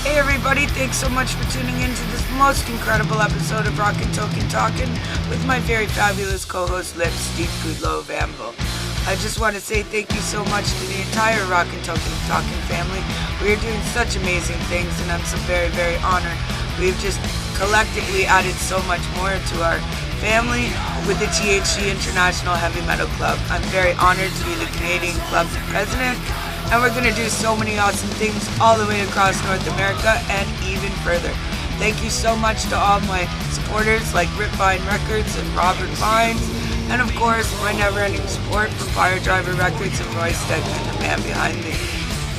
Hey everybody, thanks so much for tuning in to this most incredible episode of Rockn Talkin' with my very fabulous co-host Lips, Steve Goodlow of Anvil. I just want to say thank you so much to the entire Rockn Talkin' family. We are doing such amazing things and I'm so very, very honored. We've just collectively added so much more to our family with the THC International Heavy Metal Club. I'm very honored to be the Canadian club's president. And we're going to do so many awesome things all the way across North America and even further. Thank you so much to all my supporters like Rip Vine Records and Robert Vines. And of course, my never-ending support for Fire Driver Records and Roy Stegman, the man behind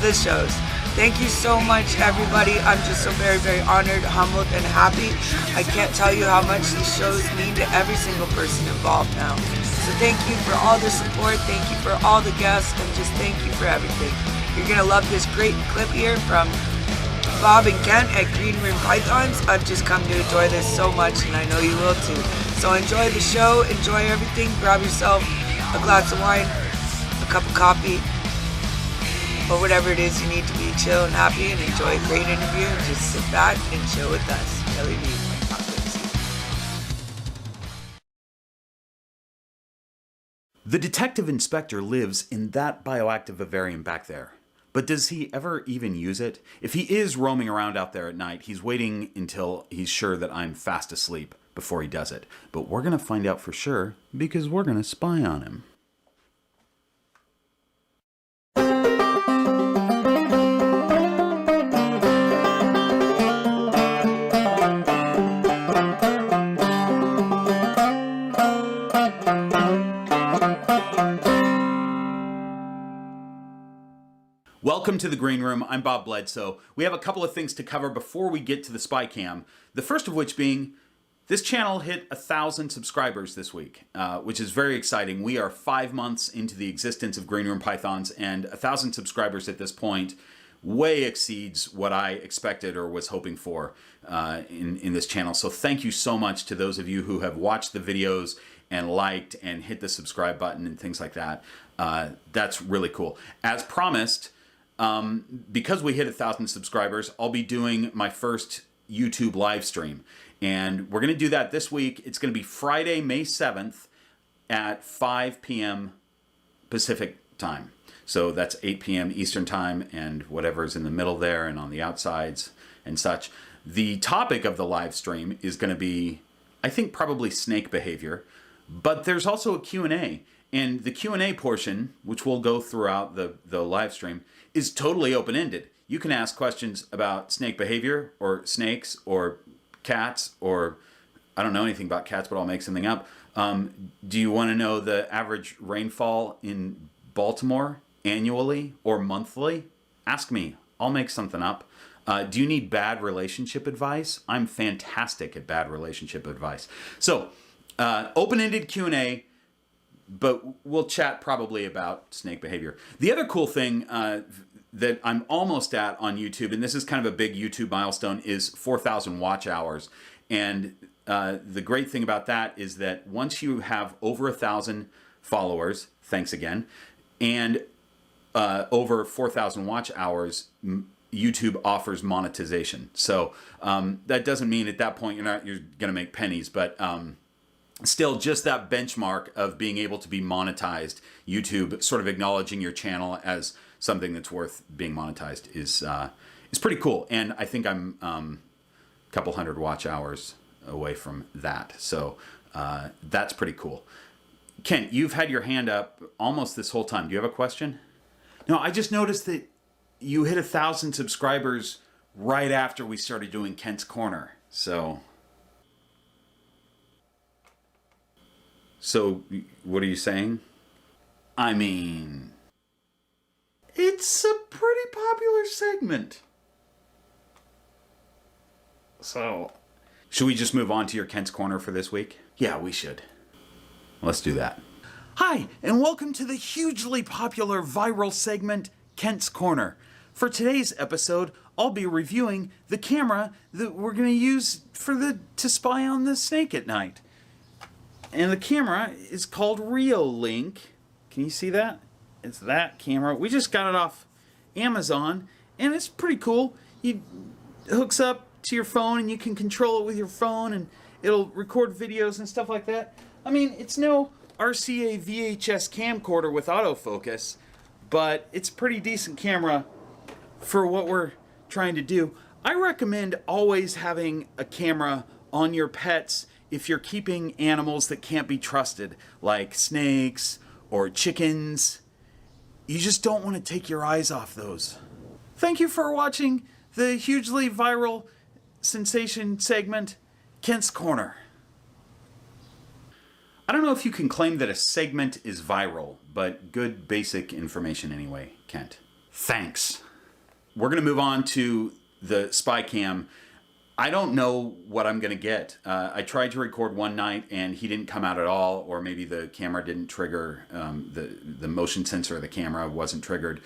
the shows. Thank you so much, everybody. I'm just so very, very honored, humbled, and happy. I can't tell you how much these shows mean to every single person involved now. So thank you for all the support, thank you for all the guests, and just thank you for everything. You're going to love this great clip here from Bob and Kent at Green Room Pythons. I've just come to enjoy this so much, and I know you will too. So enjoy the show, enjoy everything, grab yourself a glass of wine, a cup of coffee, or whatever it is you need to be chill and happy and enjoy a great interview, and just sit back and chill with us. Kelly B. The detective inspector lives in that bioactive vivarium back there. But does he ever even use it? If he is roaming around out there at night, he's waiting until he's sure that I'm fast asleep before he does it. But we're going to find out for sure because we're going to spy on him. Welcome to the Green Room. I'm Bob Bledsoe. We have a couple of things to cover before we get to the spy cam. The first of which being, this channel hit 1,000 subscribers this week, which is very exciting. We are 5 months into the existence of Green Room Pythons, and 1,000 subscribers at this point way exceeds what I expected or was hoping for in this channel. So thank you so much to those of you who have watched the videos and liked and hit the subscribe button and things like that. That's really cool. As promised, because we hit 1,000 subscribers, I'll be doing my first YouTube live stream. And we're going to do that this week. It's going to be Friday, May 7th at 5 p.m. Pacific time. So that's 8 p.m. Eastern time and whatever's in the middle there and on the outsides and such. The topic of the live stream is going to be, I think, probably snake behavior. But there's also a Q&A. And the Q&A portion, which will go throughout the live stream, is totally open-ended. You can ask questions about snake behavior or snakes or cats or I don't know anything about cats, but I'll make something up. Do you want to know the average rainfall in Baltimore annually or monthly? Ask me. I'll make something up. Do you need bad relationship advice? I'm fantastic at bad relationship advice. So, open-ended Q&A, but we'll chat probably about snake behavior. The other cool thing that I'm almost at on YouTube, and this is kind of a big YouTube milestone, is 4,000 watch hours. And the great thing about that is that once you have over 1,000 followers, thanks again, and over 4,000 watch hours, YouTube offers monetization. So that doesn't mean at that point you're going to make pennies, but still, just that benchmark of being able to be monetized, YouTube sort of acknowledging your channel as something that's worth being monetized is pretty cool. And I think I'm a couple hundred watch hours away from that. So that's pretty cool. Kent, you've had your hand up almost this whole time. Do you have a question? No, I just noticed that you hit 1,000 subscribers right after we started doing Kent's Corner. So what are you saying? I mean, it's a pretty popular segment. So, should we just move on to your Kent's Corner for this week? Yeah, we should. Let's do that. Hi, and welcome to the hugely popular viral segment, Kent's Corner. For today's episode, I'll be reviewing the camera that we're going to use to spy on the snake at night. And the camera is called Reolink. Can you see that? It's that camera. We just got it off Amazon, and it's pretty cool. You hooks up to your phone and you can control it with your phone and it'll record videos and stuff like that. I mean, it's no RCA VHS camcorder with autofocus, but it's a pretty decent camera for what we're trying to do. I recommend always having a camera on your pets if you're keeping animals that can't be trusted, like snakes or chickens. You just don't want to take your eyes off those. Thank you for watching the hugely viral sensation segment, Kent's Corner. I don't know if you can claim that a segment is viral, but good basic information anyway, Kent. Thanks. We're going to move on to the spy cam. I don't know what I'm going to get. I tried to record one night and he didn't come out at all, or maybe the camera didn't trigger, the motion sensor of the camera wasn't triggered.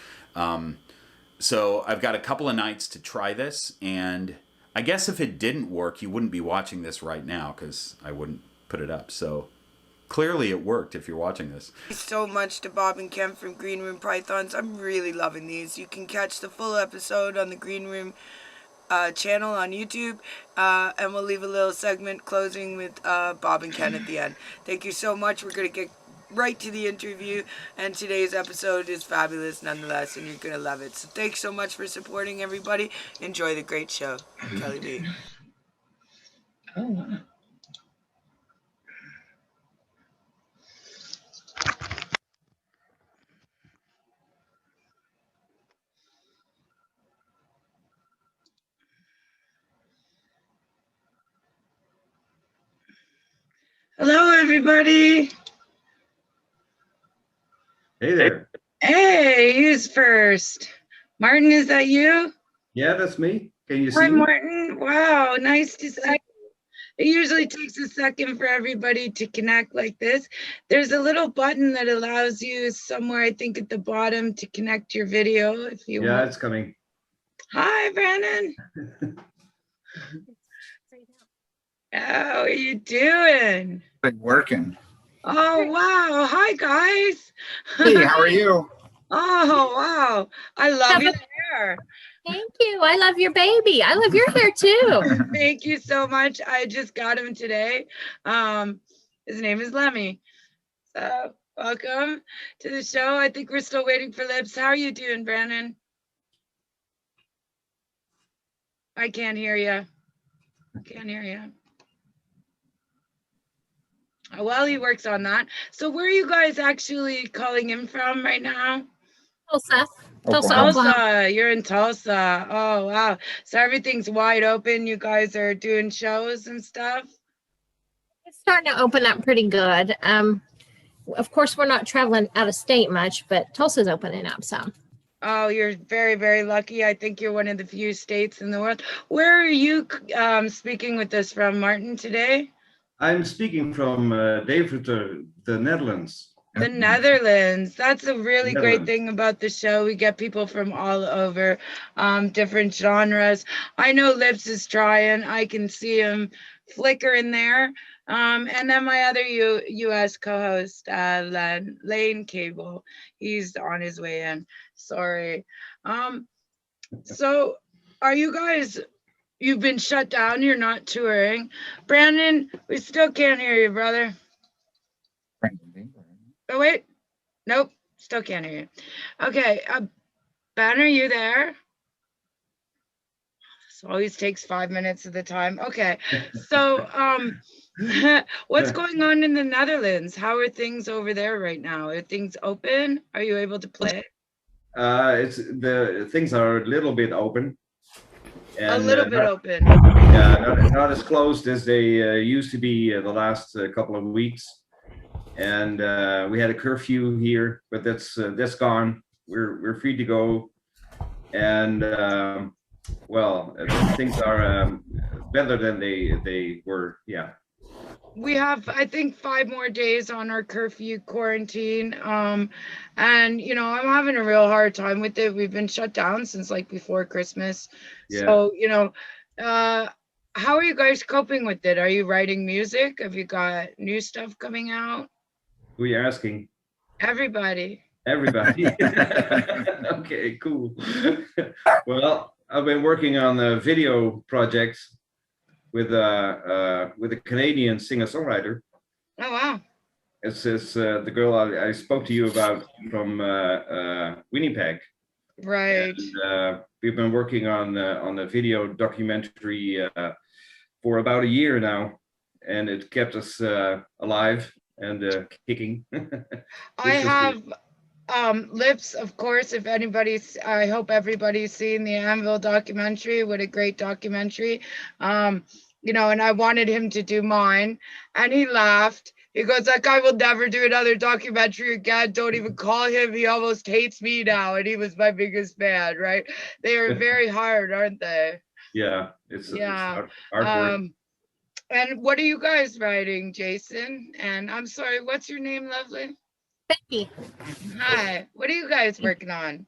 So I've got a couple of nights to try this, and I guess if it didn't work, you wouldn't be watching this right now because I wouldn't put it up. So clearly it worked if you're watching this. Thanks so much to Bob and Kemp from Green Room Pythons. I'm really loving these. You can catch the full episode on the Green Room channel on YouTube, and we'll leave a little segment closing with Bob and Ken at the end. Thank you so much. We're going to get right to the interview, and today's episode is fabulous nonetheless, and you're going to love it. So thanks so much for supporting, everybody. Enjoy the great show. Kelly B. Oh, wow. Hello, everybody. Hey there. Hey, who's first? Martin, is that you? Yeah, that's me. Can you see Hi, me? Martin. Wow, nice to see you. It usually takes a second for everybody to connect like this. There's a little button that allows you somewhere, I think at the bottom, to connect your video if you Yeah, want. it's coming. Hi, Brandon. How are you doing? Been working. Oh, wow. Hi, guys. Hey, how are you? Oh, wow. I love your hair. Thank you. I love your baby. I love your hair too. Thank you so much. I just got him today. His name is Lemmy. So welcome to the show. I think we're still waiting for Lips. How are you doing, Brandon? I can't hear you. I can't hear you. Well, he works on that. So where are you guys actually calling in from right now? Tulsa. Tulsa, Oklahoma. Tulsa, you're in Tulsa. Oh, wow. So everything's wide open. You guys are doing shows and stuff? It's starting to open up pretty good. Of course, we're not traveling out of state much, but Tulsa's opening up some. Oh, you're very, very lucky. I think you're one of the few states in the world. Where are you speaking with us from, Martin, today? I'm speaking from Deventer, the Netherlands. The Netherlands. That's a really great Netherlands. thing about the show. We get people from all over, different genres. I know Lips is trying. I can see him flicker in there. And then my other U.S. co-host, Lane Cable, he's on his way in. Sorry. So are you guys, you've been shut down, you're not touring. Brandon, we still can't hear you, brother. Oh, wait. Nope. Still can't hear you. Okay. Ben, are you there? This always takes 5 minutes of the time. Okay. So, what's going on in the Netherlands? How are things over there right now? Are things open? Are you able to play? The things are a little bit open. A little bit open. Yeah, not as closed as they used to be the last couple of weeks. And we had a curfew here, but that's gone. We're free to go, and well, things are better than they were. Yeah. We have, I think, 5 more days on our curfew quarantine. And, you know, I'm having a real hard time with it. We've been shut down since like before Christmas. Yeah. So, you know, how are you guys coping with it? Are you writing music? Have you got new stuff coming out? Who are you asking? Everybody. Everybody. Okay, cool. Well, I've been working on a video projects with a Canadian singer-songwriter. Oh, wow. It's the girl I spoke to you about from Winnipeg. Right. And we've been working on a video documentary for about a year now, and it kept us alive and kicking. I have Lips, of course, if anybody's, I hope everybody's seen the Anvil documentary. What a great documentary. You know, and I wanted him to do mine, and he laughed. He goes, that guy will never do another documentary again. Don't even call him. He almost hates me now. And he was my biggest fan, right? They are very hard, aren't they? Yeah, it's Yeah. hard work. And what are you guys writing, Jason? And I'm sorry, what's your name, lovely? Becky. Hi. What are you guys working on?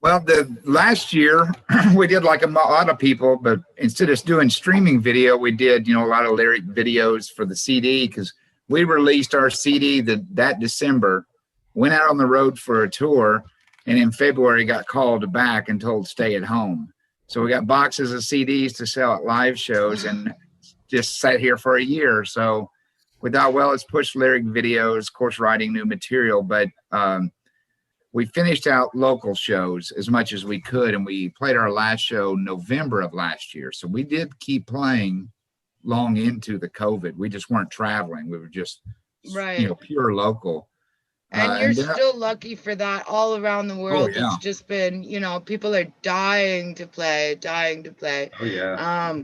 Well, the last year we did like a lot of people, but instead of doing streaming video, we did, a lot of lyric videos for the CD, because we released our CD that December, went out on the road for a tour, and in February got called back and told stay at home. So we got boxes of CDs to sell at live shows and just sat here for a year. So we thought, well, let's push lyric videos, of course, writing new material, but we finished out local shows as much as we could, and we played our last show November of last year. So we did keep playing long into the COVID. We just weren't traveling. We were just, right, pure local. And you're still lucky for that all around the world. yeah. It's just been, people are dying to play. Oh yeah.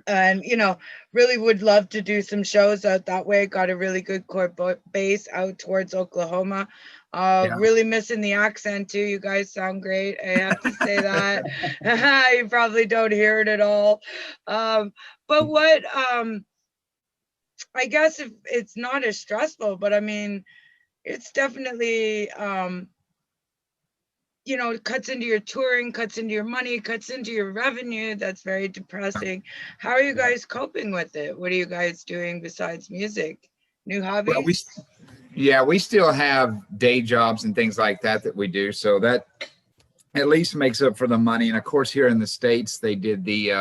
And, really would love to do some shows out that way. Got a really good core base out towards Oklahoma. Really missing the accent too. You guys sound great. I have to say that. You probably don't hear it at all. But what, I guess if it's not as stressful, but I mean, it's definitely, it cuts into your touring, cuts into your money, cuts into your revenue. That's very depressing. How are you guys coping with it? What are you guys doing besides music? New hobbies? Well, we still have day jobs and things like that we do. So that at least makes up for the money. And of course, here in the States, they did the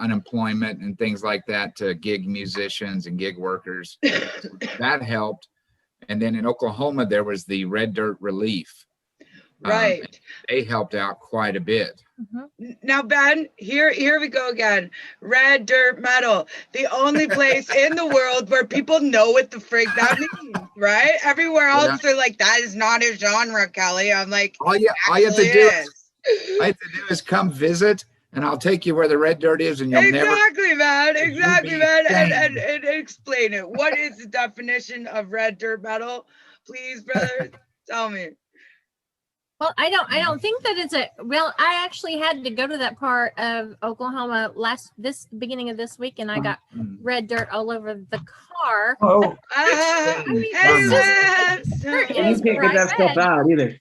unemployment and things like that to gig musicians and gig workers. That helped. And then in Oklahoma, there was the Red Dirt Relief. Right. They helped out quite a bit. Mm-hmm. Now, Ben, here we go again. Red Dirt Metal, the only place in the world where people know what the frig that means, right? Everywhere else, they're like, that is not a genre, Kelly. I'm like, all you have to do is come visit, and I'll take you where the red dirt is, and you'll exactly, man. And explain it. What is the definition of red dirt metal? Please, brother, tell me. Well, I don't think that it's I actually had to go to that part of Oklahoma this beginning of this week, and I got red dirt all over the car. Oh, you can't get that stuff out either.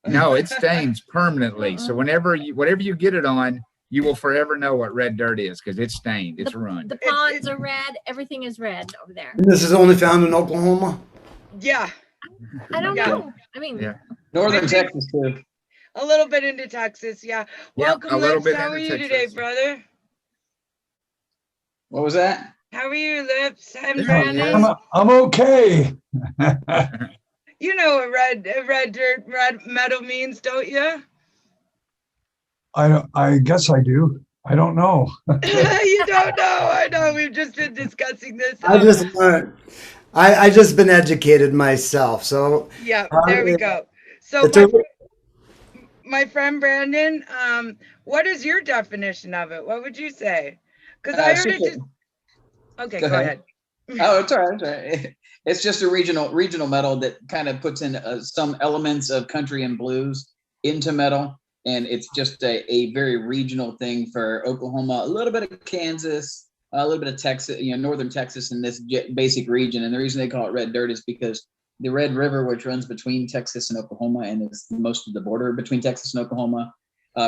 No, it stains permanently. So whatever you get it on, you will forever know what red dirt is, because it's stained. It's ruined. The ponds are red. Everything is red over there. And this is only found in Oklahoma? Yeah. I don't know. I mean, Northern Texas too. A little bit into Texas, yeah. Welcome, Lips. How are you today, brother? What was that? How are you, Lips? I'm Brandon. I'm okay. You know what red metal means, don't you? I guess I do. I don't know. You don't know. I know. We've just been discussing this. I just learned. I just been educated myself. So yeah, there we go. So my friend Brandon, what is your definition of it? What would you say? Because I heard it just. Okay, go ahead. Oh, it's all right. It's all right. It's just a regional metal that kind of puts in some elements of country and blues into metal, and it's just a very regional thing for Oklahoma, a little bit of Kansas, a little bit of Texas, northern Texas, in this basic region. And the reason they call it red dirt is because the Red River, which runs between Texas and Oklahoma and is most of the border between Texas and Oklahoma,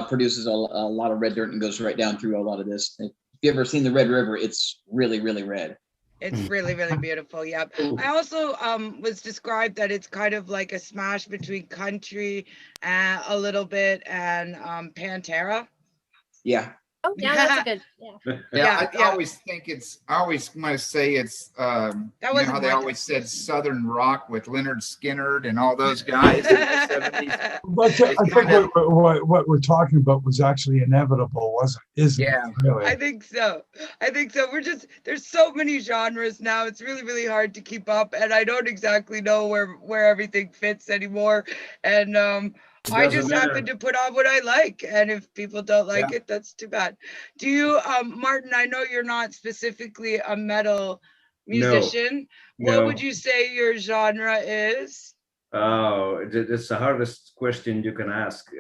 produces a lot of red dirt and goes right down through a lot of this. If you've ever seen the Red River, it's really, really red. It's really, really beautiful. Yep. I also was described that it's kind of like a smash between country a little bit and Pantera. Yeah. Oh, yeah, that's a good. Yeah. Yeah, Yeah, I always want to say it's, That you know wasn't how they my always said definition. Southern rock with Leonard Skinner and all those guys in the 70s. But It's I think kinda- what we're talking about was actually inevitable, wasn't? Isn't Yeah. it, really? I think so. There's so many genres now. It's really, really hard to keep up. And I don't exactly know where everything fits anymore. And I Doesn't just happen matter. to put on what I like. And if people don't like Yeah. it, that's too bad. Do you, Martin, I know you're not specifically a metal No, musician. What would no. you say your genre is? Oh, that's the hardest question you can ask.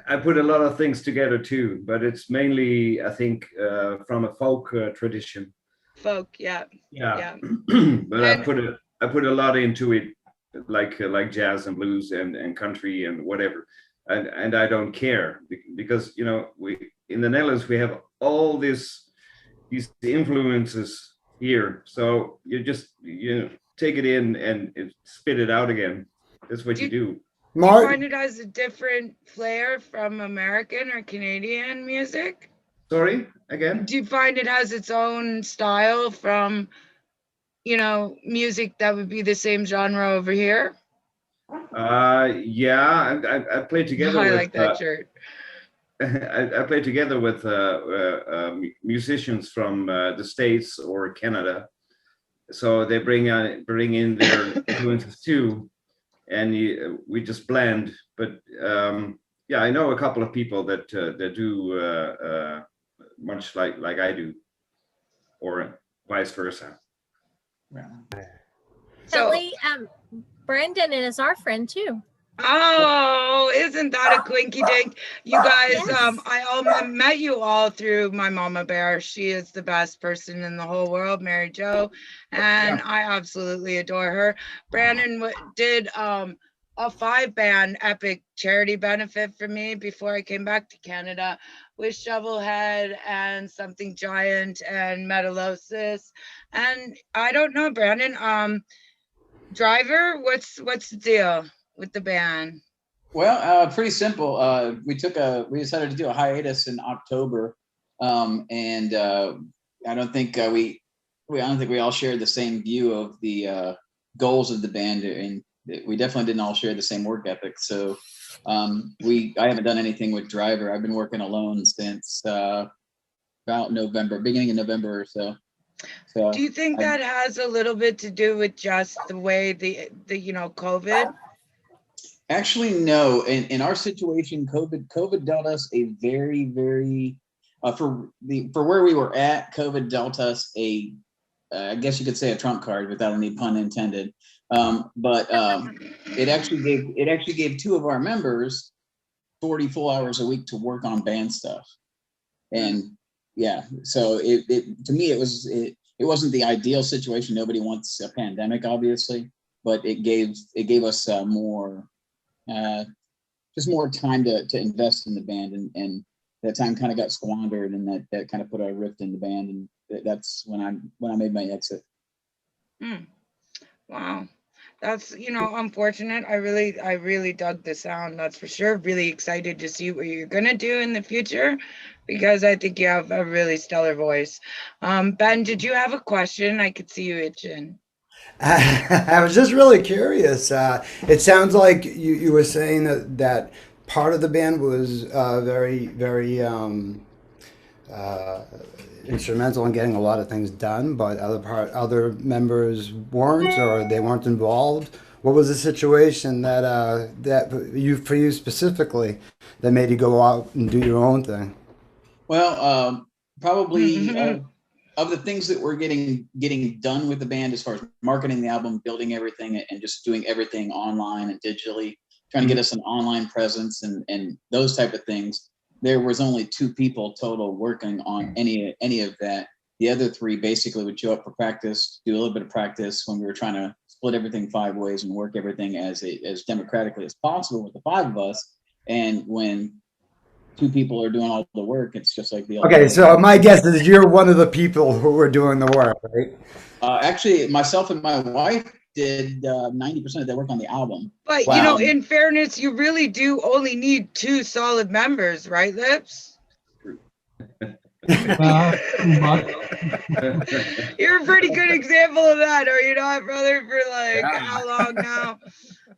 I put a lot of things together too, but it's mainly, I think, from a folk tradition. Folk, yeah. Yeah, Yeah. but And I put a lot into it, like jazz and blues and country and whatever, and I don't care because you know we in the Netherlands we have all these influences here, so you take it in and spit it out again. That's what do you do. Do you Mark, find it has a different flair from American or Canadian music? Sorry again. Do you find it has its own style from, music that would be the same genre over here? Yeah, I played together I with like that shirt. I played together with musicians from the States or Canada, so they bring in their influences too, and we just blend. But yeah, I know a couple of people that do much like I do, or vice versa. So, Definitely, Brendan is our friend too. oh, isn't that a quinky dink? You guys, Yes. I met you all through my mama bear. She is the best person in the whole world, Mary Jo, and I absolutely adore her. Brandon did a 5-band epic charity benefit for me before I came back to Canada with Shovelhead and Something Giant and Metalosis. And I don't know, Brandon, Driver, what's the deal with the band? Well, pretty simple. We decided to do a hiatus in October, and I don't think we all shared the same view of the goals of the band, and we definitely didn't all share the same work ethic. So I haven't done anything with Driver. I've been working alone since about beginning of November or so. So Do you think that has a little bit to do with just the way the COVID? Actually, no. In our situation, COVID dealt us a very, very for where we were at. COVID dealt us a I guess you could say a trump card without any pun intended. But it actually gave two of our members 40 full hours a week to work on band stuff, and yeah. So to me it wasn't the ideal situation. Nobody wants a pandemic, obviously, but it gave us more. Just more time to invest in the band, and that time kind of got squandered, and that kind of put a rift in the band, and that's when I made my exit. Wow, that's unfortunate. I really dug the sound, that's for sure. Really excited to see what you're gonna do in the future, because I think you have a really stellar voice. Ben, did you have a question? I could see you itching. I was just really curious. It sounds like you were saying that part of the band was very, very instrumental in getting a lot of things done, but other members weren't, or they weren't involved. What was the situation for you specifically that made you go out and do your own thing? Well, probably of the things that we're getting done with the band, as far as marketing the album, building everything, and just doing everything online and digitally, trying to get us an online presence and those type of things. There was only 2 people total working on any of that. The other 3 basically would show up for practice, do a little bit of practice when we were trying to split everything 5 ways and work everything as democratically as possible with the 5 of us. And when 2 people are doing all the work, it's just like the old. Okay, so my guess is you're one of the people who were doing the work, right? Actually, myself and my wife did 90% of their work on the album. But you know, in fairness, you really do only need 2 solid members, right, Lips? Too much. You're a pretty good example of that, are you not, brother? For like Yeah. how long now?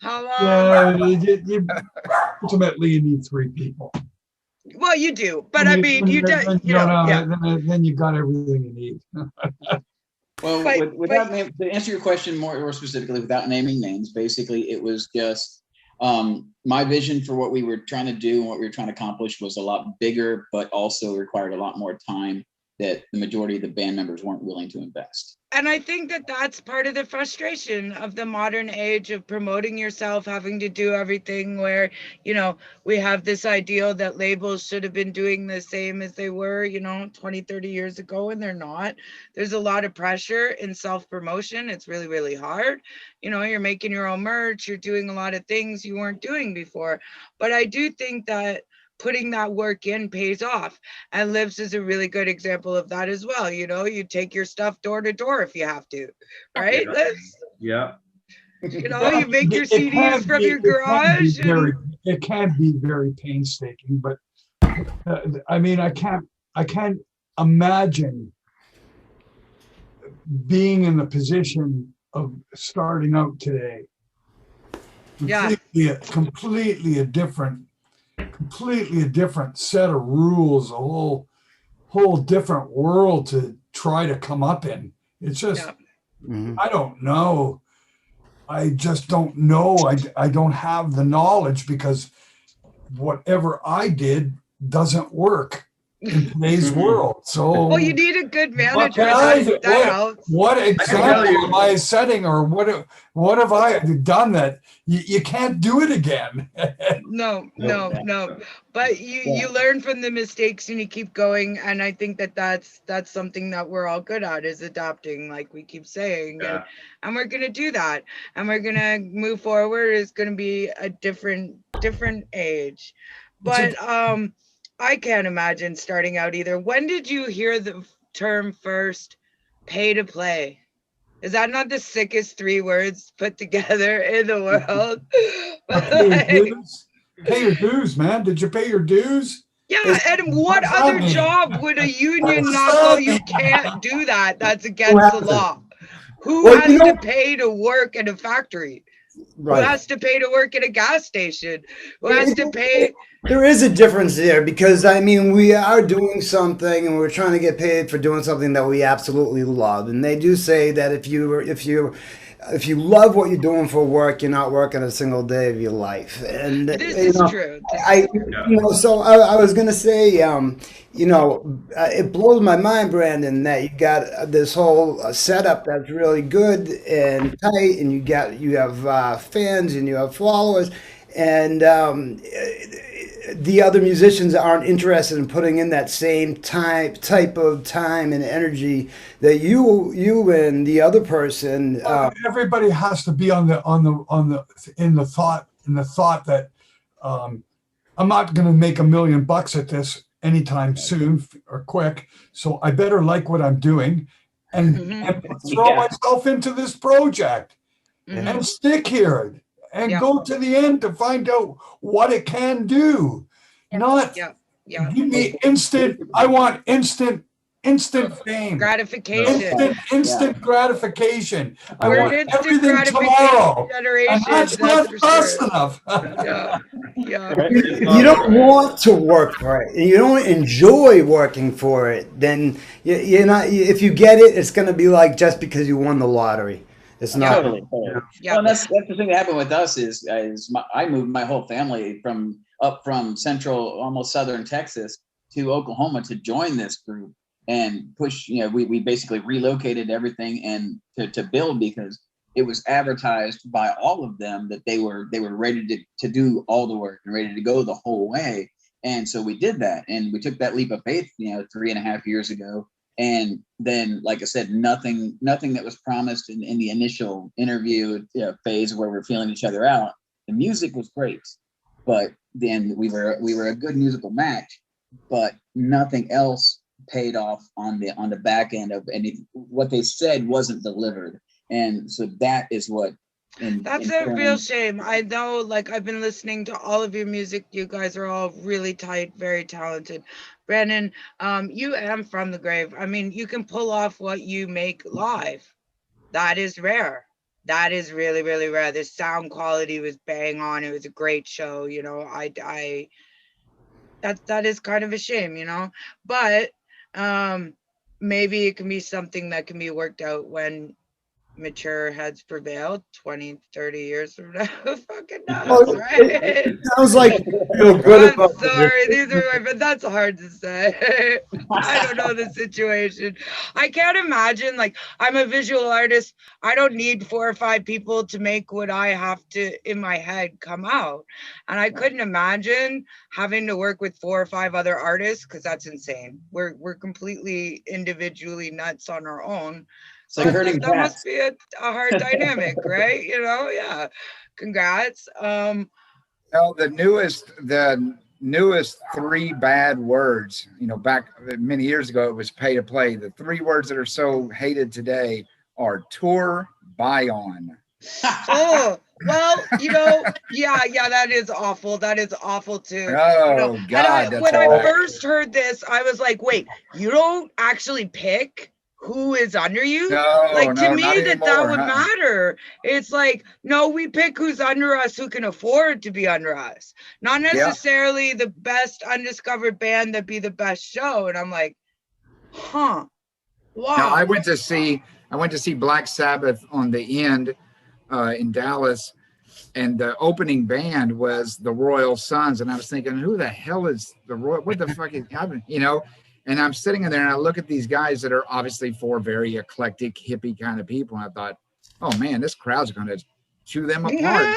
How long? Ultimately, you need 3 people. Well, you do, but I mean, you do, you know, yeah. Then you got everything you need. Well, But- without to answer your question more specifically, without naming names, basically it was just my vision for what we were trying to do and what we were trying to accomplish was a lot bigger, but also required a lot more time that the majority of the band members weren't willing to invest. And I think that that's part of the frustration of the modern age of promoting yourself, having to do everything where, you know, we have this ideal that labels should have been doing the same as they were, you know, 20, 30 years ago, and they're not. There's a lot of pressure in self-promotion. It's really, really hard. You know, you're making your own merch, you're doing a lot of things you weren't doing before. But I do think that putting that work in pays off, and Lips is a really good example of that as well. You know, you take your stuff door to door if you have to, right? Yeah. Lips, Yeah. you know, you make your CDs from your garage. It can be very painstaking, but I mean, I can't imagine being in the position of starting out today. Yeah. Completely a different set of rules, a whole different world to try to come up in. It's just, I don't know. I just don't know. I don't have the knowledge because whatever I did doesn't work in today's world. So Well, you need a good manager. That helps. What example am I setting, or what have I done that you can't do it again? No. But you learn from the mistakes and you keep going. And I think that that's something that we're all good at, is adapting, like we keep saying. Yeah. And we're gonna do that. And we're gonna move forward. It's gonna be a different age. But I can't imagine starting out either. When did you hear the term first, pay to play? Is that not the sickest 3 words put together in the world? Pay your dues, man. Did you pay your dues? Yeah, and what other job would a union not go, you can't do that? That's against the law. Who has to pay to work at a factory? Right. Who has to pay to work at a gas station? Who has to pay? There is a difference there, because I mean, we are doing something and we're trying to get paid for doing something that we absolutely love. And they do say that if you love what you're doing for work, you're not working a single day of your life. And this is true. So I was gonna say, it blows my mind, Brandon, that you got this whole setup that's really good and tight, and you have fans and you have followers, and the other musicians aren't interested in putting in that same type of time and energy that you and the other person. Everybody has to be in the thought that I'm not going to make $1 million at this anytime soon or quick, so I better like what I'm doing and throw myself into this project and stick here and go to the end to find out what it can do. Not give me instant. I want instant fame, gratification, instant gratification. I We're want instant everything tomorrow, and that's not fast enough. You don't want to work for it, and you don't enjoy working for it. Then you're not. If you get it, it's going to be like just because you won the lottery. It's not. Totally. Well, and that's the thing that happened with us is I moved my whole family from central, almost southern Texas to Oklahoma to join this group and push. We basically relocated everything and to build, because it was advertised by all of them that they were ready to do all the work and ready to go the whole way. And so we did that, and we took that leap of faith, 3.5 years ago. And then, like I said, nothing that was promised in the initial interview phase where we're feeling each other out. The music was great, but then we were a good musical match, but nothing else paid off on the back end of any. What they said wasn't delivered, And so that is what. That's a real shame. I know, like, I've been listening to all of your music. You guys are all really tight, very talented. Brandon, you am from the grave. I mean, you can pull off what you make live. That is rare. That is really, really rare. The sound quality was bang on. It was a great show. You know, that is kind of a shame, you know, but maybe it can be something that can be worked out when mature heads prevailed 20, 30 years from now. Who fucking knows, Well, right? it sounds like you feel good I'm about sorry, these are my, but that's hard to say. I don't know the situation. I can't imagine, like, I'm a visual artist. I don't need 4 or 5 people to make what I have to in my head come out. And I couldn't imagine having to work with 4 or 5 other artists, because that's insane. We're completely individually nuts on our own. It's like herding That cats. must be a hard dynamic, right? You know, yeah. Congrats. Well, the newest 3 bad words, you know, back many years ago, it was pay to play. The 3 words that are so hated today are tour, buy on. Oh, well, you know, yeah, that is awful. That is awful too. Oh, You know, God, and that's when I awful. first heard this, I was like, wait, you don't actually pick who is under you? No, Like, to no, me, not that anymore, would huh? matter. It's like, no, we pick who's under us, who can afford to be under us. Not necessarily the best undiscovered band that be the best show. And I'm like, huh, wow. Now, I went to see Black Sabbath on the End in Dallas, and the opening band was the Royal Sons, and I was thinking, who the hell is the Royal? What the fuck is happening? You know. And I'm sitting in there and I look at these guys that are obviously 4 very eclectic, hippie kind of people. And I thought, oh man, this crowd's going to chew them apart.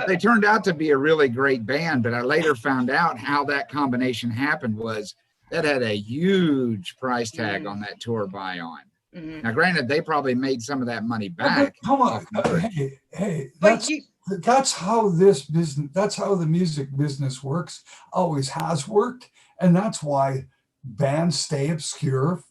They turned out to be a really great band, but I later found out how that combination happened was that had a huge price tag on that tour buy on. Now, granted, they probably made some of that money back. Come on. Hey, that's how this business, that's how the music business works, always has worked. And that's why bands stay obscure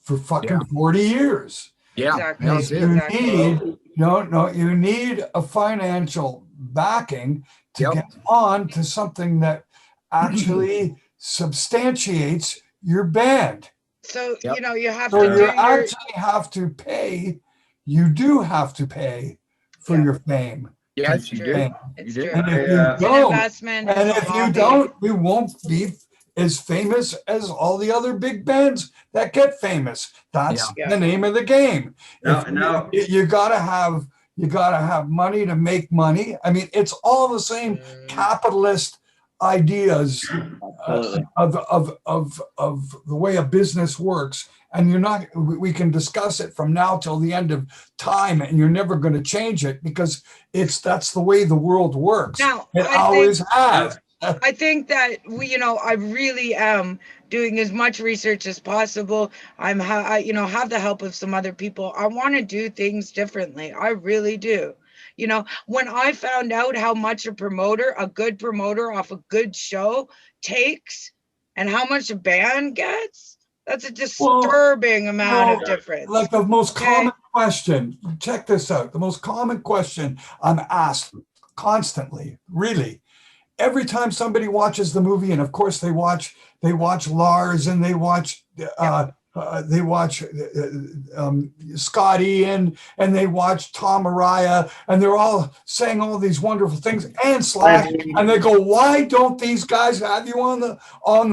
for fucking 40 years. Yeah. Exactly. You need a financial backing to get on to something that actually substantiates your band. So, you know, you have So to you actually have to pay. You do have to pay for your fame. Yes, you do. It's You do. true. And if you It's an don't, investment. and It's a if you hobby. don't, you won't be as famous as all the other big bands that get famous. That's the name of the game. You gotta have money to make money. I mean, it's all the same capitalist ideas of the way a business works. And we can discuss it from now till the end of time, and you're never going to change it because that's the way the world works. Now, it always has. I think that I really am doing as much research as possible. I have the help of some other people. I want to do things differently. I really do. You know, when I found out how much a good promoter off a good show takes and how much a band gets, that's a disturbing amount of difference. Like the most common question, check this out. The most common question I'm asked constantly, really, every time somebody watches the movie, and of course they watch Lars and they watch Scott Ian and they watch Tom Araya, and they're all saying all these wonderful things and Slash, and they go, why don't these guys have you on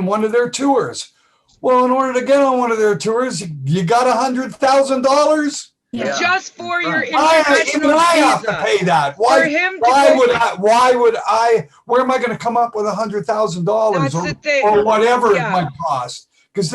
one of their tours? Well, in order to get on one of their tours, you got $100,000. Just for your even I have to pay that. Why? Where am I going to come up with $100,000 or whatever it might cost? Because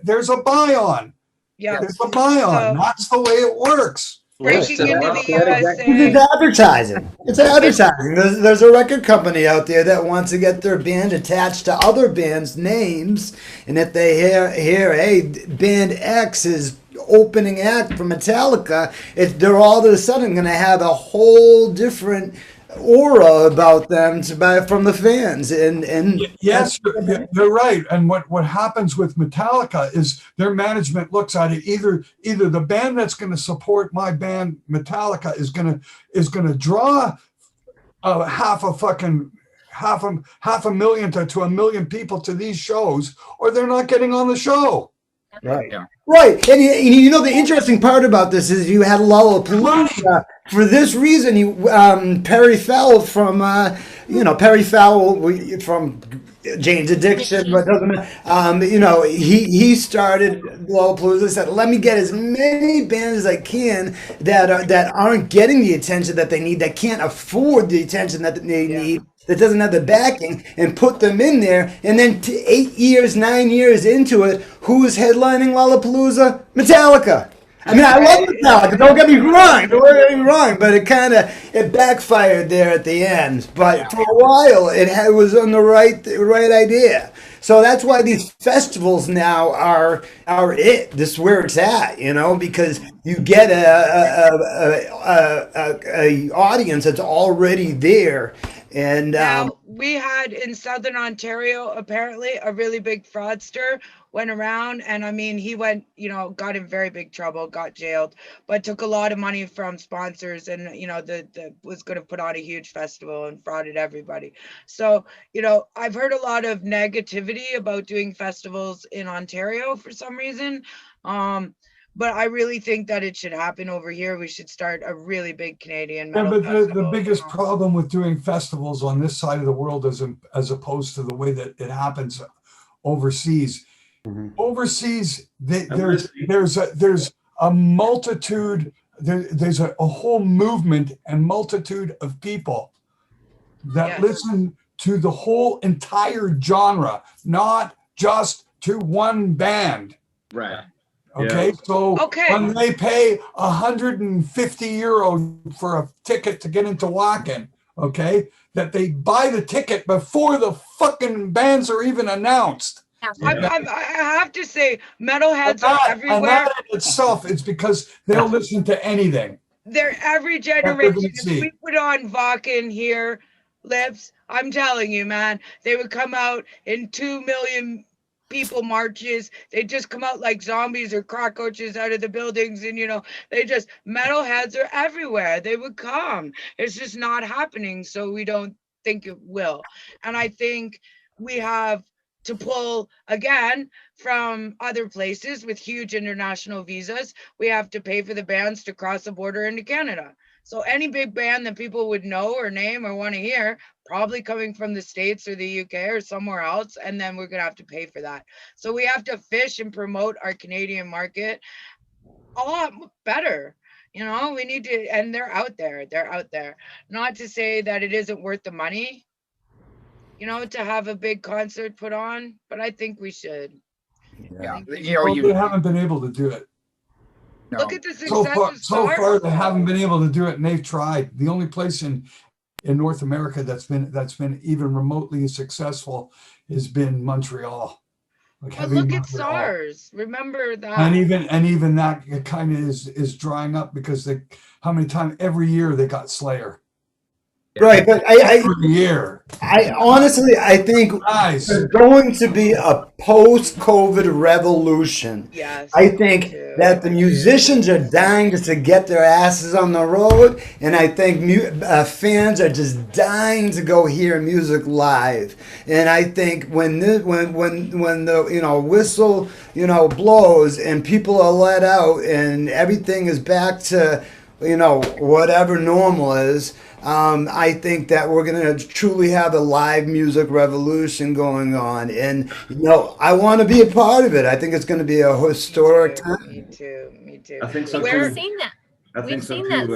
there's a buy on. Yeah, there's a buy on. That's the way it works. Breaking into the USA. It's advertising. It's advertising. There's a record company out there that wants to get their band attached to other bands' names, and if they hear, hey, band X is opening act for Metallica, they're all of a sudden going to have a whole different aura about them from the fans, and Yes, you're right. And what happens with Metallica is their management looks at it, either the band that's going to support my band Metallica is going to draw half a million to a million people to these shows, or they're not getting on the show. Right. Yeah. Right. And you know, the interesting part about this is you had Lollapalooza. For this reason, Perry Fell from, Perry Fell from Jane's Addiction, but doesn't matter. He started Lollapalooza, said, let me get as many bands as I can that aren't getting the attention that they need, that can't afford the attention that they need, that doesn't have the backing, and put them in there. And then 9 years into it, who's headlining Lollapalooza? Metallica. I mean, I love Metallica. Don't get me wrong, but it backfired there at the end. But for a while, it was on the right idea. So that's why these festivals now are it. This is where it's at, because you get a audience that's already there. And now, we had in Southern Ontario, apparently, a really big fraudster went around, and I mean, he went, got in very big trouble, got jailed, but took a lot of money from sponsors, and was going to put on a huge festival and frauded everybody. So, I've heard a lot of negativity about doing festivals in Ontario for some reason. But I really think that it should happen over here. We should start a really big Canadian metal festival. The biggest problem with doing festivals on this side of the world as opposed to the way that it happens overseas. Mm-hmm. Overseas, there's a multitude, there's a whole movement and multitude of people that listen to the whole entire genre, not just to one band. Right. Okay, so when they pay €150 for a ticket to get into Rockn, that they buy the ticket before the fucking bands are even announced. I have to say, metalheads are everywhere. And that in itself, it's because they'll listen to anything. They're every generation. If we put on Rockn here, Lips, I'm telling you, man, they would come out in 2 million people marches. They just come out like zombies or cockroaches out of the buildings, and metalheads are everywhere. They would come. It's just not happening, so we don't think it will. And I think we have to pull again from other places with huge international visas. We have to pay for the bands to cross the border into Canada. So any big band that people would know or name or want to hear, probably coming from the States or the UK or somewhere else, and then we're going to have to pay for that. So we have to fish and promote our Canadian market a lot better. We need to, and they're out there. Not to say that it isn't worth the money, to have a big concert put on, but I think we should. Yeah, they haven't been able to do it. No. Look at the success so far they haven't been able to do it, and they've tried. The only place in North America that's been even remotely successful has been Montreal. But look at SARS. Remember that. And even that kind of is drying up because how many times every year they got Slayer. Right, but I honestly think there's going to be a post-COVID revolution. Yes, I think that the musicians are dying just to get their asses on the road, and I think fans are just dying to go hear music live. And I think when the whistle blows and people are let out and everything is back to whatever normal is. I think that we're going to truly have a live music revolution going on. And, I want to be a part of it. I think it's going to be a historic time. Me too. I think so, We've too. seen that. We've seen that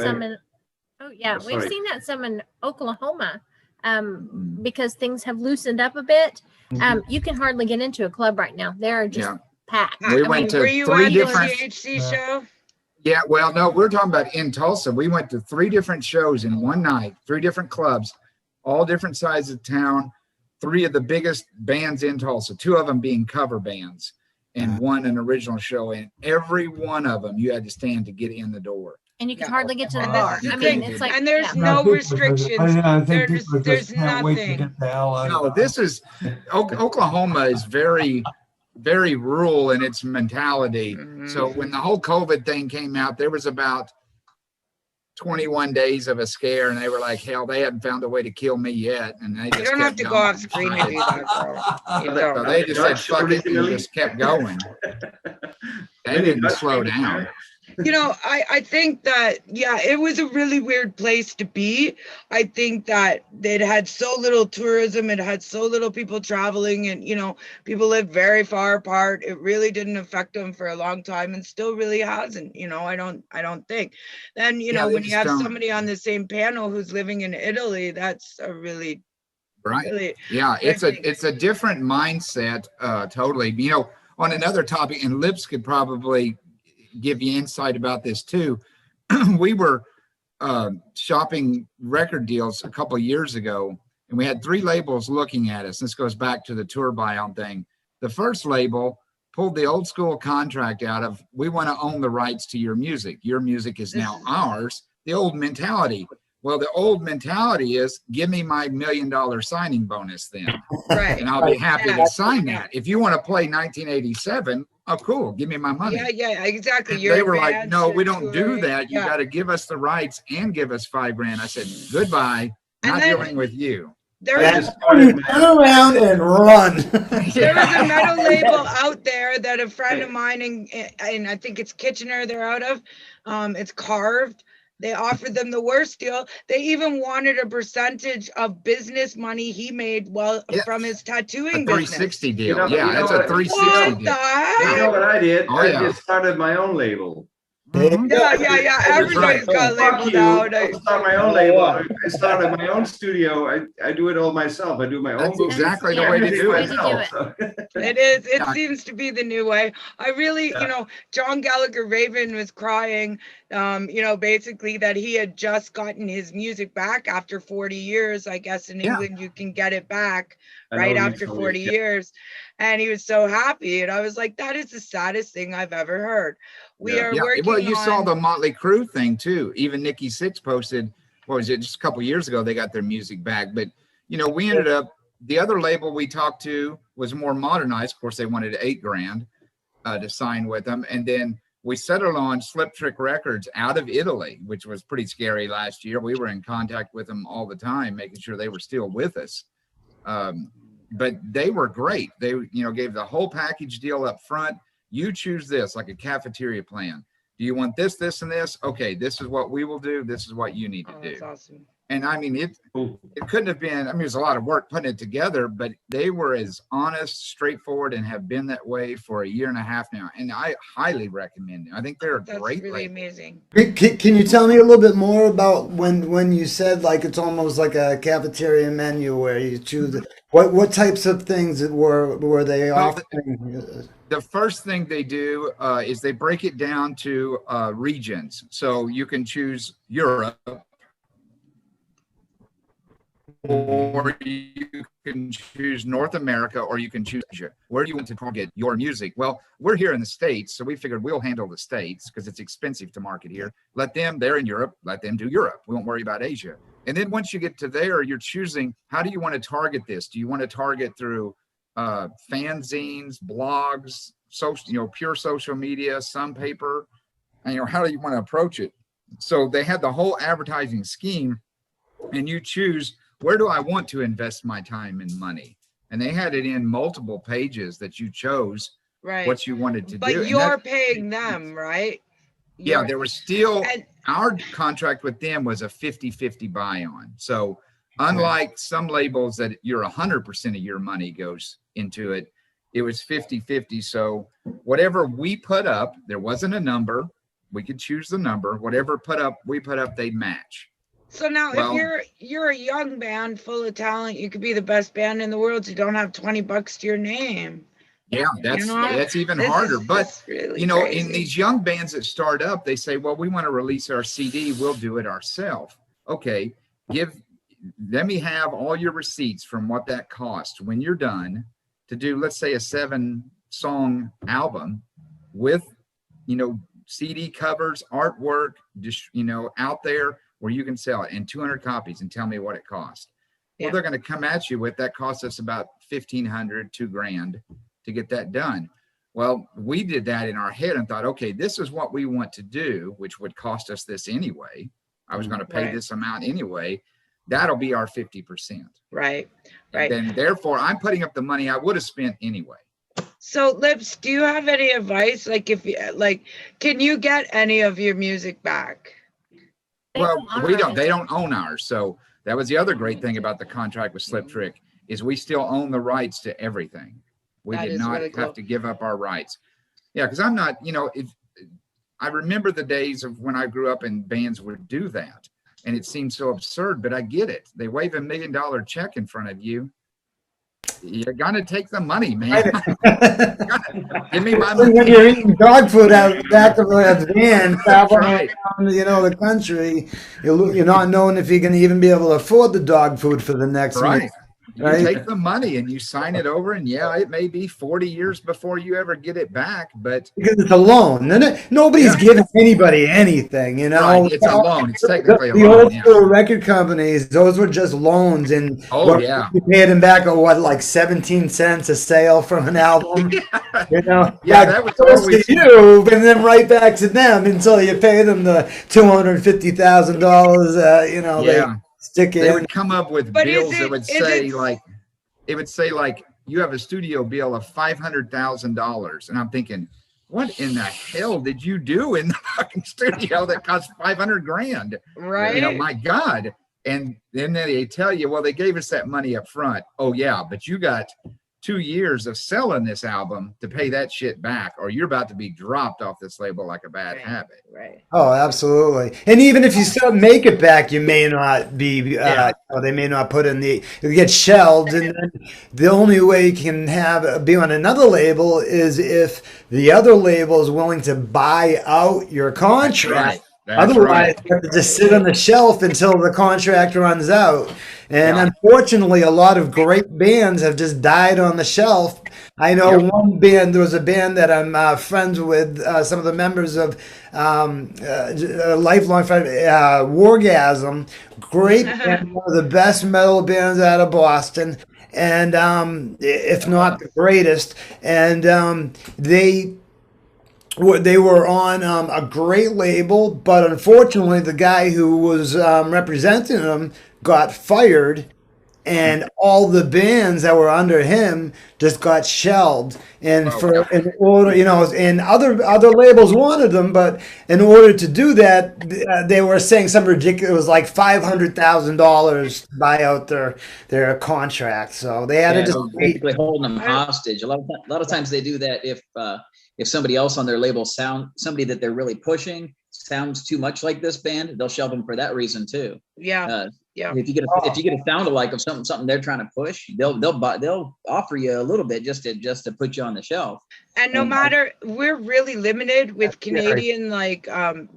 some in Oklahoma because things have loosened up a bit. You can hardly get into a club right now. They're just packed. Were you at the CHC show? Yeah, well, no, we're talking about in Tulsa. We went to 3 different shows in one night, 3 different clubs, all different sides of town, 3 of the biggest bands in Tulsa, 2 of them being cover bands and 1 an original show. And every one of them, you had to stand to get in the door. and you can Yeah. hardly get to the And bar. that's I the mean, thing. it's like, And there's yeah. no People- restrictions. I think There's people just can't wait to nothing. get the hell out No, of the this is Oklahoma is very, very rural in its mentality. Mhm. So when the whole COVID thing came out, there was about 21 days of a scare, and they were like, hell, they hadn't found a way to kill me yet. And they just You don't have kept to go going. off screen to do that, bro. You So don't. they just said, Dutch fuck it, and originally? just kept going. They Many didn't Dutch slow people, down. You know, I think that, yeah, it was a really weird place to be. I think that it had so little tourism, it had so little people traveling, and, you know, people lived very far apart. It really didn't affect them for a long time and still really hasn't, you know, I don't think. Then, you Yeah, know, they when you just have don't. somebody on the same panel who's living in Italy, that's a really, Right. really, Yeah, I think- it's a different mindset, totally. You know, on another topic, and Lips could probably give you insight about this too. We were shopping record deals a couple of years ago, and we had 3 labels looking at us. This goes back to the tour buyout thing. The first label pulled the old school contract out of, we want to own the rights to your music. Your music is now ours. The old mentality. Well, the old mentality is, give me my $1 million signing bonus then, right. and I'll be happy Yeah. to sign that. If you want to play 1987, oh, cool, give me my money. Yeah, exactly. And Your they were like, advance, no, your we don't do touring, that. You yeah. got to give us the rights and give us $5,000. I said, goodbye, And not then- dealing with you. There I was just started my- Turn around and run. There was a metal label out there that a friend of mine and I think it's Kitchener they're out of. It's Carved. They offered them the worst deal. They even wanted a percentage of business money he made Yeah. from his A tattooing business. 360 deal. You know- Yeah, you know it's a what- 360 What deal. the heck? You know what I did? Oh, I yeah. just started my own label. Mhm. Yeah. I just Everybody's like, got fuck labeled you. out. I'll start my own label. I started my own studio. I do it all myself. I do my own That's books. exactly the Yeah, way to that's do the way it. to do it. So. It is. It Yeah. seems to be the new way. I really, Yeah. you know, John Gallagher Raven was crying, you know, basically that he had just gotten his music back after 40 years. I guess in Yeah. England you can get it back I know right you after told 40 me. years. And he was so happy. And I was like, that is the saddest thing I've ever heard. We Yeah. are Yeah, working well, you saw on- the Motley Crue thing too. Even Nikki Sixx posted, what was it, just a couple years ago, they got their music back. But, you know, we ended up, the other label we talked to was more modernized. Of course, they wanted $8,000 to sign with them. And then we settled on Slip Trick Records out of Italy, which was pretty scary last year. We were in contact with them all the time, making sure they were still with us. But they were great. They, you know, gave the whole package deal up front. You choose this, like a cafeteria plan. Do you want this, this, and this? Okay, this is what we will do. This is what you need to Oh, do. that's awesome. And I mean, it Cool. couldn't have been, I mean, it was a lot of work putting it together, but they were as honest, straightforward, and have been that way for 1.5 years now. And I highly recommend them. I think they're a That's great really label. amazing. Can you tell me a little bit more about when you said like it's almost like a cafeteria menu where you choose what types of things were they Well, offering? The first thing they do is they break it down to regions. So you can choose Europe, or you can choose North America, or you can choose Asia. Where do you want to target your music? Well, we're here in the States, so we figured we'll handle the States because it's expensive to market here. Let them, they're in Europe, let them do Europe. We won't worry about Asia. And then once you get to there, you're choosing, how do you want to target this? Do you want to target through fanzines, blogs, social, you know, pure social media, some paper, and, you know, how do you want to approach it? So they had the whole advertising scheme, and you choose, where do I want to invest my time and money? And they had it in multiple pages that you chose Right. what you wanted to But do. And you're that- paying them, right? yeah, You're- there was still, and- our contract with them was a 50-50 buy on. So unlike some labels that you're 100% of your money goes into it, it was 50-50. So whatever we put up, there wasn't a number. We could choose the number. Whatever we put up, they'd match. So now, Well- if you're a young band full of talent, you could be the best band in the world. You don't have $20 to your name. Yeah, that's know, that's even This harder. is But just really you know, crazy. in these young bands that start up, they say, well, we want to release our CD. We'll do it ourselves. Okay, let me have all your receipts from what that cost when you're done to do, let's say, a 7-song album with, you know, CD covers, artwork, just, out there where you can sell it in 200 copies and tell me what it costs. Well, they're going to come at you with that costs us about $1,500, $2,000 to get that done. Well, we did that in our head and thought, okay, this is what we want to do, which would cost us this anyway. I was going to pay this amount anyway. That'll be our 50%. Right. And then therefore I'm putting up the money I would have spent anyway. So Lips, do you have any advice? Like if you can you get any of your music back? Well, they don't own ours. So that was the other great thing about the contract with Slip Trick is we still own the rights to everything. We did not have to give up our rights. Yeah, because I'm not, I remember the days of when I grew up and bands would do that. And it seems so absurd, but I get it. They wave $1 million check in front of you. You're gonna take the money, man. Give me my money. When you're eating dog food out the back of a van traveling around, the country, you're not knowing if you're gonna even be able to afford the dog food for the next week. You take the money and you sign it over, and it may be 40 years before you ever get it back, but because it's a loan. Nobody's giving anybody anything, Right. It's a loan. It's technically a loan. The old school record companies, those were just loans, and you paid them back at like 17 cents a sale from an album. That was always to you, and then right back to them until you pay them the $250,000. They stick it. They would come up with bills that would say like you have a studio bill of $500,000, and I'm thinking, what in the hell did you do in the fucking studio that cost $500,000? Right. My God. And then they tell you, well, they gave us that money up front. Oh yeah, but you got 2 years of selling this album to pay that shit back, or you're about to be dropped off this label like a bad habit. Right. Oh, absolutely. And even if you still make it back, you may not be, they may not put in you get shelved. And then the only way you can be on another label is if the other label is willing to buy out your contract. Otherwise, you have to just sit on the shelf until the contract runs out. And unfortunately, a lot of great bands have just died on the shelf. I know one band, there was a band that I'm friends with, some of the members of lifelong friend, Wargasm. Great band, one of the best metal bands out of Boston. And if not the greatest. And they were on a great label, but unfortunately, the guy who was representing them got fired, and all the bands that were under him just got shelved. And in order, and other labels wanted them, but in order to do that, they were saying some ridiculous. It was like $500,000 to buy out their contract. So they had to just basically holding them hostage. A lot of times they do that if somebody else on their label somebody that they're really pushing sounds too much like this band, they'll shelve them for that reason too. If you get a sound alike of something they're trying to push, they'll offer you a little bit just to put you on the shelf. And no matter, we're really limited with Canadian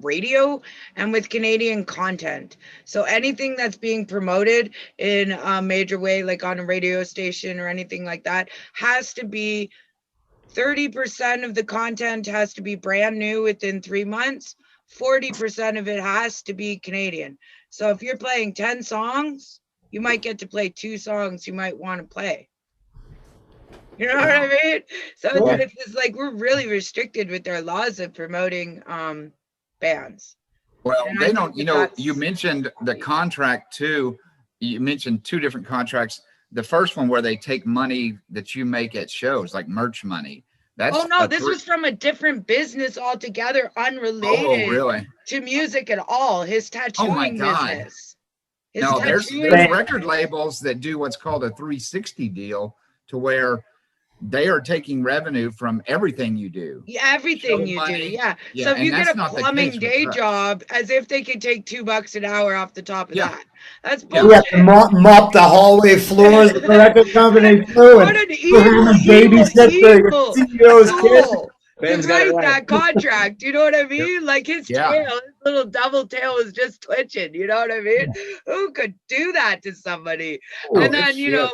radio and with Canadian content. So anything that's being promoted in a major way, like on a radio station or anything like that, has to be 30% of the content has to be brand new within 3 months. 40% of it has to be Canadian. So if you're playing 10 songs, you might get to play 2 songs you might want to play. You know what I mean? So it's just like we're really restricted with our laws of promoting bands. Well, they don't, you mentioned the contract too. You mentioned 2 different contracts. The first one where they take money that you make at shows, like merch money. This was from a different business altogether, unrelated to music at all. His tattooing business. There's record labels that do what's called a 360 deal, to where they are taking revenue from everything you do. Yeah, everything you do. Yeah. So if you get a plumbing day job, as if they could take $2 an hour off the top of that. That's bullshit. We have to mop the hallway floors of the record company too. What an evil CEO's kid. To write that contract, you know what I mean? Like his tail, his little double tail was just twitching. You know what I mean? Who could do that to somebody? And then you know,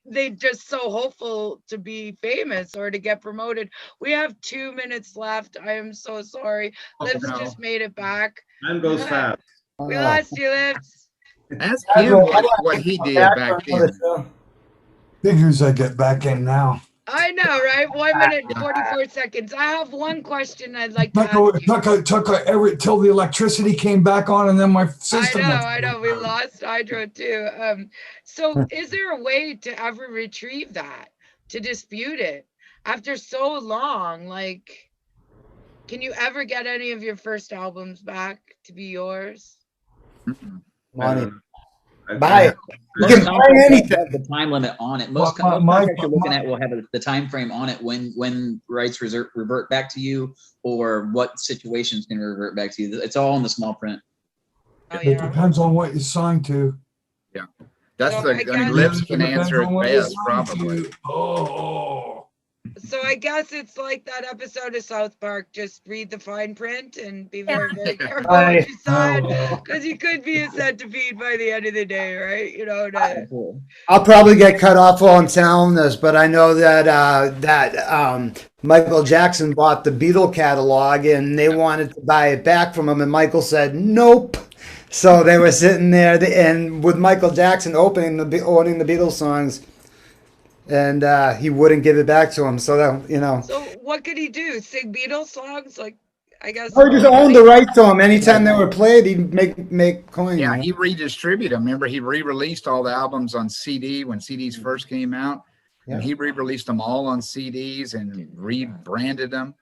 they just so hopeful to be famous or to get promoted. We have 2 minutes left. I am so sorry. Oh, Lips no. just made it back. Time goes fast. We lost you, Lips. Ask him what he did back then. Figures I get back in now. I know, right? 1 minute and 44 seconds. I have one question I'd like to ask you. Took every till the electricity came back on, and then my system. I know. We lost hydro too. So is there a way to ever retrieve that, to dispute it after so long? Like, can you ever get any of your first albums back to be yours? Money. I- Buy it. You Most can buy contracts anything. have the time limit on it. Most My- contracts you're my- looking at will have the time frame on it when rights revert back to you, or what situations can revert back to you. It's all in the small print. Oh, It yeah. depends on what you signed to. That's So the, I I mean, guess- Lips It can depends answer on it what you best, signed probably. to. Oh. So I guess it's like that episode of South Park. Just read the fine print and be very, very careful Right. what you sign, Oh. because you could be a centipede by the end of the day, right? You know. Absolutely. I'll probably get cut off on telling this, but I know that Michael Jackson bought the Beatle catalog and they wanted to buy it back from him, and Michael said nope. So they were sitting there, and with Michael Jackson owning the Beatles songs, and he wouldn't give it back to him. So that, you know, So what could he do? Sing Beatles songs? Like, I guess. he just owned the right to them. Anytime they were played, he'd make coin. Yeah, you know? he redistributed them. Remember, he re-released all the albums on CD when CDs first came out. And Yeah. he re-released them all on CDs and rebranded them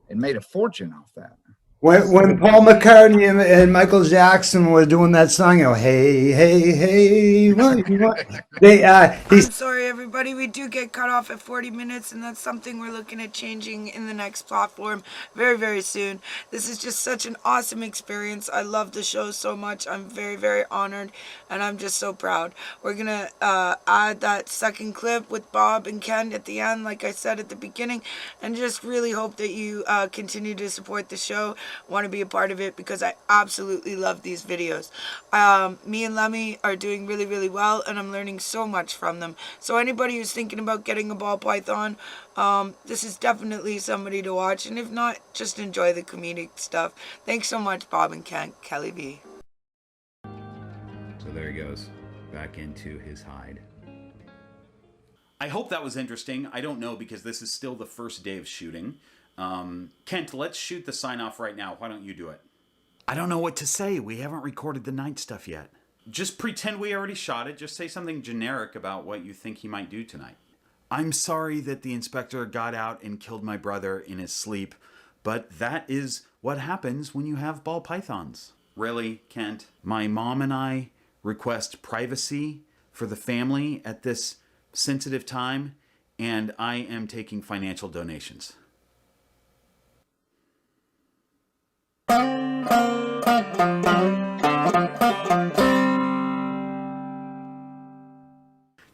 and made a fortune off that. When Paul McCartney and Michael Jackson were doing that song, you know, hey, hey, hey, what you want? I'm He's sorry, everybody. We do get cut off at 40 minutes, and that's something we're looking at changing in the next platform very, very soon. This is just such an awesome experience. I love the show so much. I'm very, very honored, and I'm just so proud. We're going to add that second clip with Bob and Ken at the end, like I said at the beginning, and just really hope that you continue to support the show, want to be a part of it, because I absolutely love these videos. Me and Lemmy are doing really, really well, and I'm learning so much from them. So anybody who's thinking about getting a ball python, this is definitely somebody to watch, and if not, just enjoy the comedic stuff. Thanks so much, Bob and Ken. Kelly V. So there he goes, back into his hide. I hope that was interesting. I don't know, because this is still the first day of shooting. Kent, let's shoot the sign off right now. Why don't you do it? I don't know what to say. We haven't recorded the night stuff yet. Just pretend we already shot it. Just say something generic about what you think he might do tonight. I'm sorry that the inspector got out and killed my brother in his sleep, but that is what happens when you have ball pythons. Really, Kent? My mom and I request privacy for the family at this sensitive time, and I am taking financial donations.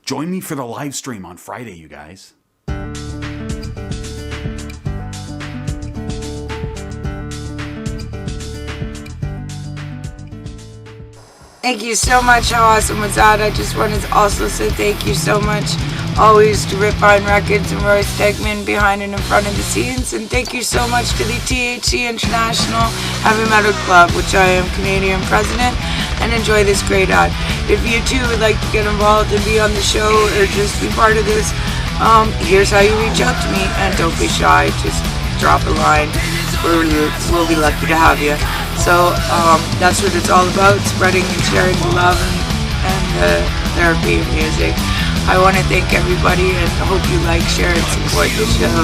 Join me for the live stream on Friday, you guys. Thank you so much. How awesome was that? I just wanted to also say thank you so much always to Rip Vine Records and Roy Stegman behind and in front of the scenes. And thank you so much to the THC International Heavy Metal Club, which I am Canadian president, and enjoy this great ad. If you too would like to get involved and be on the show or just be part of this, here's how you reach out to me. And don't be shy, just drop a line. We'll be lucky to have you. So that's what it's all about, spreading and sharing the love and the therapy of music. I want to thank everybody and hope you like, share, and support the show.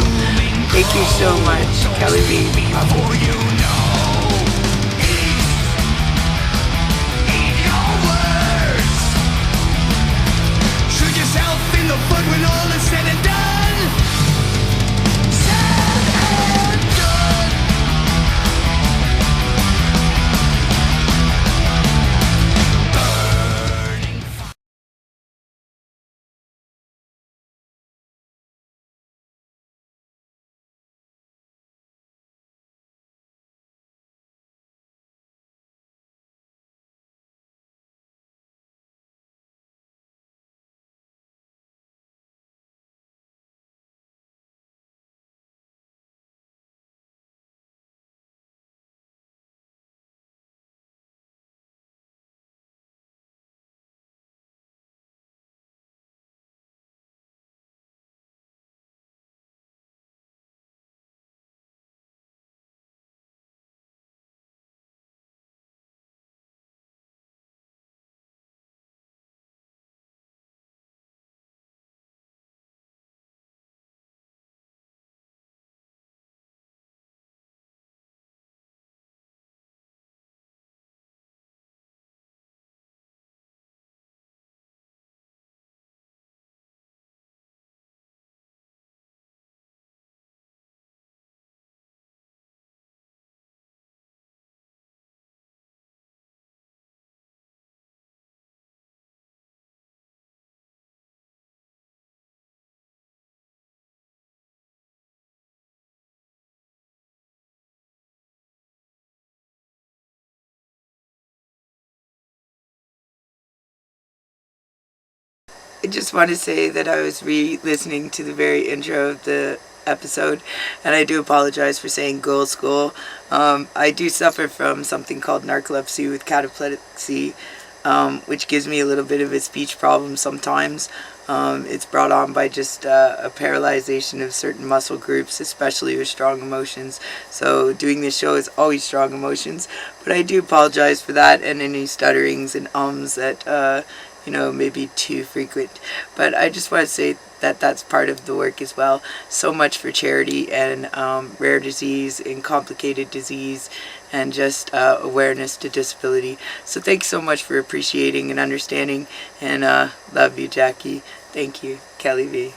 Thank you so much. Kelly V. just want to say that I was re-listening to the very intro of the episode, and I do apologize for saying girl school. I do suffer from something called narcolepsy with cataplexy, which gives me a little bit of a speech problem sometimes. It's brought on by just a paralyzation of certain muscle groups, especially with strong emotions. So doing this show is always strong emotions, but I do apologize for that and any stutterings and ums that may be too frequent. But I just want to say that that's part of the work as well. So much for charity and rare disease and complicated disease and just awareness to disability. So thanks so much for appreciating and understanding, and love you, Jackie. Thank you, Kelly V.